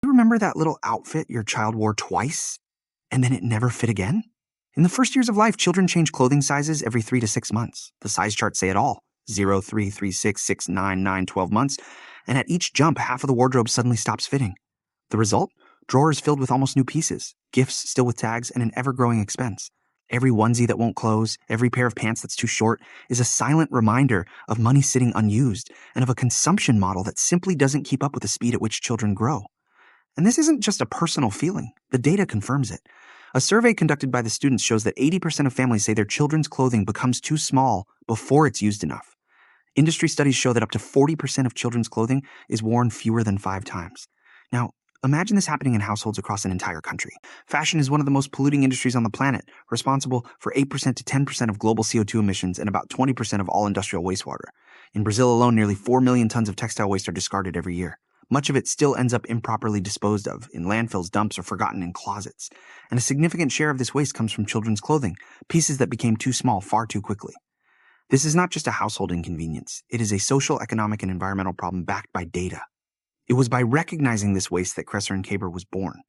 You remember that little outfit your child wore twice and then it never fit again? In the first years of life, children change clothing sizes every 3 to 6 months. The size charts say it all. 0, 3, 3, 6, 6, 9, 9, 12 months. And at each jump, half of the wardrobe suddenly stops fitting. The result? Drawers filled with almost new pieces, gifts still with tags, and an ever-growing expense. Every onesie that won't close, every pair of pants that's too short is a silent reminder of money sitting unused and of a consumption model that simply doesn't keep up with the speed at which children grow. And this isn't just a personal feeling. The data confirms it. A survey conducted by the students shows that 80% of families say their children's clothing becomes too small before it's used enough. Industry studies show that up to 40% of children's clothing is worn fewer than 5 times. Now, imagine this happening in households across an entire country. Fashion is one of the most polluting industries on the planet, responsible for 8% to 10% of global CO2 emissions and about 20% of all industrial wastewater. In Brazil alone, nearly 4 million tons of textile waste are discarded every year. Much of it still ends up improperly disposed of in landfills, dumps, or forgotten in closets. And a significant share of this waste comes from children's clothing, pieces that became too small far too quickly. This is not just a household inconvenience. It is a social, economic, and environmental problem backed by data. It was by recognizing this waste that Crescer Caber was born.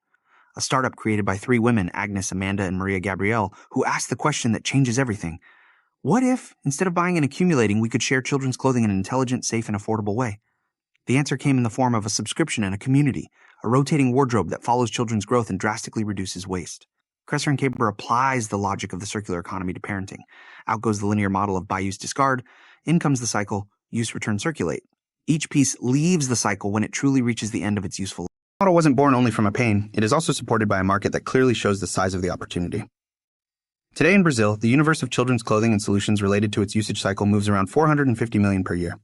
A startup created by 3 women, Agnes, Amanda, and Maria Gabrielle, who asked the question that changes everything. What if, instead of buying and accumulating, we could share children's clothing in an intelligent, safe, and affordable way? The answer came in the form of a subscription and a community, a rotating wardrobe that follows children's growth and drastically reduces waste. Crescer Caber applies the logic of the circular economy to parenting. Out goes the linear model of buy, use, discard. In comes the cycle, use, return, circulate. Each piece leaves the cycle when it truly reaches the end of its useful life. The model wasn't born only from a pain. It is also supported by a market that clearly shows the size of the opportunity. Today in Brazil, the universe of children's clothing and solutions related to its usage cycle moves around 450 million per year.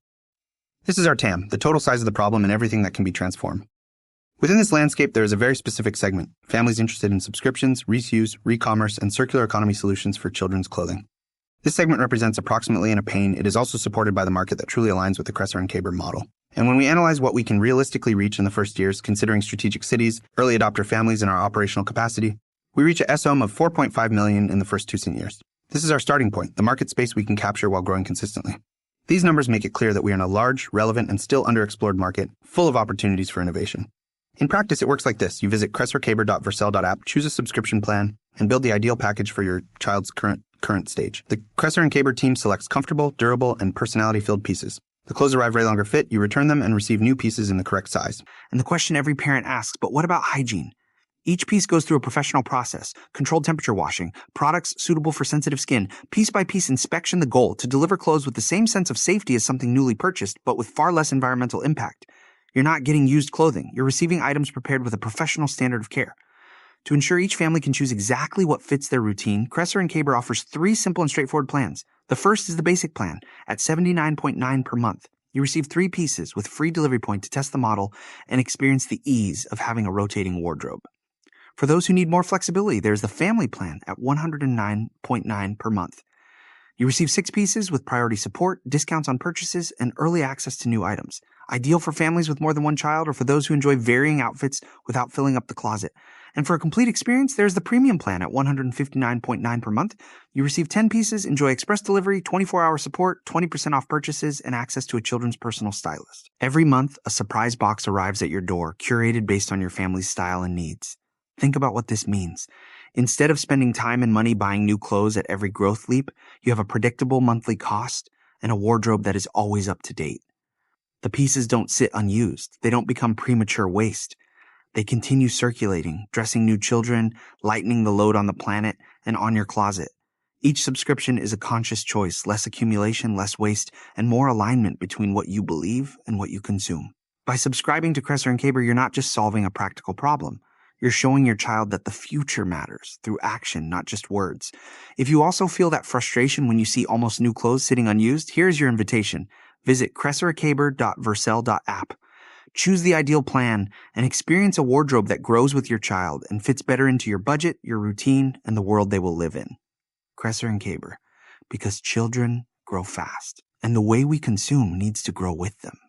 This is our TAM, the total size of the problem and everything that can be transformed. Within this landscape, there is a very specific segment, families interested in subscriptions, reuse, re-commerce, and circular economy solutions for children's clothing. This segment represents approximately in a pain. It is also supported by the market that truly aligns with the Crescer Caber model. And when we analyze what we can realistically reach in the first years, considering strategic cities, early adopter families, and our operational capacity, we reach a SOM of 4.5 million in the first 2 years. This is our starting point, the market space we can capture while growing consistently. These numbers make it clear that we are in a large, relevant, and still underexplored market, full of opportunities for innovation. In practice, it works like this. You visit crescercaber.vercel.app, choose a subscription plan, and build the ideal package for your child's current stage. The Crescer Caber team selects comfortable, durable, and personality-filled pieces. The clothes arrive no longer fit, you return them, and receive new pieces in the correct size. And the question every parent asks, but what about hygiene? Each piece goes through a professional process, controlled temperature washing, products suitable for sensitive skin, piece-by-piece inspection, the goal to deliver clothes with the same sense of safety as something newly purchased, but with far less environmental impact. You're not getting used clothing. You're receiving items prepared with a professional standard of care. To ensure each family can choose exactly what fits their routine, Crescer Caber offers 3 simple and straightforward plans. The first is the basic plan at $79.9 per month. You receive 3 pieces with free delivery point to test the model and experience the ease of having a rotating wardrobe. For those who need more flexibility, there's the family plan at $109.9 per month. You receive 6 pieces with priority support, discounts on purchases, and early access to new items. Ideal for families with more than 1 child or for those who enjoy varying outfits without filling up the closet. And for a complete experience, there's the premium plan at $159.9 per month. You receive 10 pieces, enjoy express delivery, 24-hour support, 20% off purchases, and access to a children's personal stylist. Every month, a surprise box arrives at your door, curated based on your family's style and needs. Think about what this means. Instead of spending time and money buying new clothes at every growth leap, you have a predictable monthly cost and a wardrobe that is always up to date. The pieces don't sit unused. They don't become premature waste. They continue circulating, dressing new children, lightening the load on the planet, and on your closet. Each subscription is a conscious choice, less accumulation, less waste, and more alignment between what you believe and what you consume. By subscribing to Crescer Caber, you're not just solving a practical problem. You're showing your child that the future matters through action, not just words. If you also feel that frustration when you see almost new clothes sitting unused, here's your invitation. Visit crescercaber.vercel.app. Choose the ideal plan and experience a wardrobe that grows with your child and fits better into your budget, your routine, and the world they will live in. Crescer Caber, because children grow fast, and the way we consume needs to grow with them.